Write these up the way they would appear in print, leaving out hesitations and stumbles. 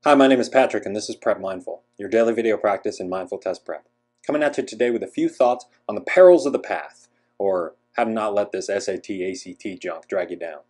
Hi, my name is Patrick and this is Prep Mindful, your daily video practice in mindful test prep. Coming at you today with a few thoughts on the perils of the path, or how to not let this SAT, ACT junk drag you down.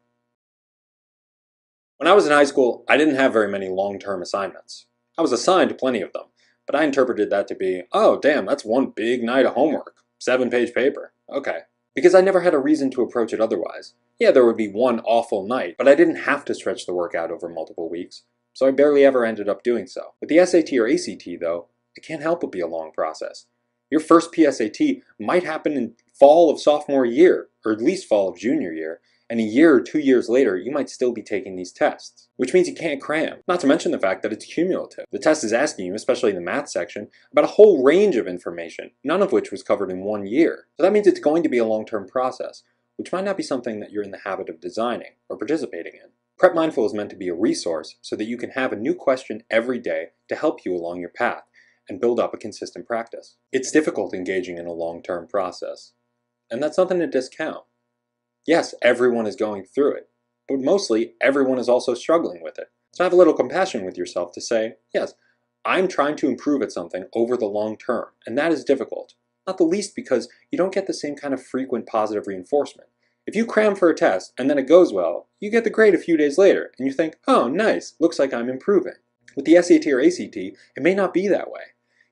When I was in high school, I didn't have very many long-term assignments. I was assigned plenty of them, but I interpreted that to be, oh damn, that's one big night of homework, 7-page paper, okay. Because I never had a reason to approach it otherwise. Yeah, there would be one awful night, but I didn't have to stretch the work out over multiple weeks, so I barely ever ended up doing so. With the SAT or ACT, though, it can't help but be a long process. Your first PSAT might happen in fall of sophomore year, or at least fall of junior year, and a year or 2 years later, you might still be taking these tests, which means you can't cram. Not to mention the fact that it's cumulative. The test is asking you, especially in the math section, about a whole range of information, none of which was covered in 1 year. So that means it's going to be a long-term process, which might not be something that you're in the habit of designing or participating in. Prep Mindful is meant to be a resource so that you can have a new question every day to help you along your path and build up a consistent practice. It's difficult engaging in a long-term process, and that's nothing to discount. Yes, everyone is going through it, but mostly everyone is also struggling with it. So have a little compassion with yourself to say, yes, I'm trying to improve at something over the long term, and that is difficult. Not the least because you don't get the same kind of frequent positive reinforcement. If you cram for a test and then it goes well, you get the grade a few days later and you think, oh nice, looks like I'm improving. With the SAT or ACT, it may not be that way.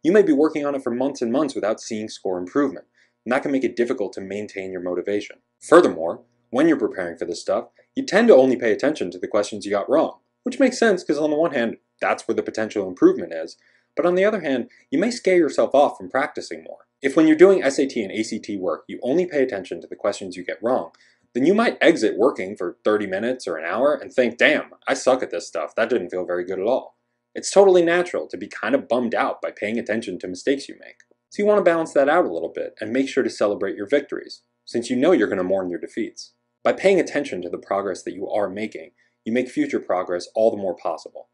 You may be working on it for months and months without seeing score improvement, and that can make it difficult to maintain your motivation. Furthermore, when you're preparing for this stuff, you tend to only pay attention to the questions you got wrong, which makes sense because on the one hand, that's where the potential improvement is, but on the other hand, you may scare yourself off from practicing more. If when you're doing SAT and ACT work, you only pay attention to the questions you get wrong, then you might exit working for 30 minutes or an hour and think, damn, I suck at this stuff, that didn't feel very good at all. It's totally natural to be kind of bummed out by paying attention to mistakes you make. So you want to balance that out a little bit and make sure to celebrate your victories, since you know you're going to mourn your defeats. By paying attention to the progress that you are making, you make future progress all the more possible.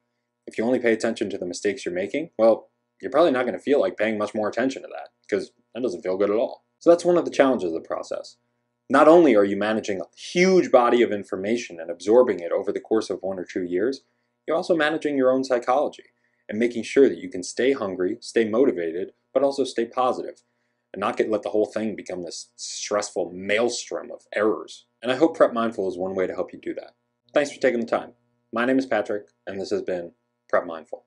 If you only pay attention to the mistakes you're making, well, you're probably not going to feel like paying much more attention to that, because that doesn't feel good at all. So that's one of the challenges of the process. Not only are you managing a huge body of information and absorbing it over the course of 1 or 2 years, you're also managing your own psychology and making sure that you can stay hungry, stay motivated, but also stay positive, and not let the whole thing become this stressful maelstrom of errors. And I hope Prep Mindful is one way to help you do that. Thanks for taking the time. My name is Patrick, and this has been Prep Mindful.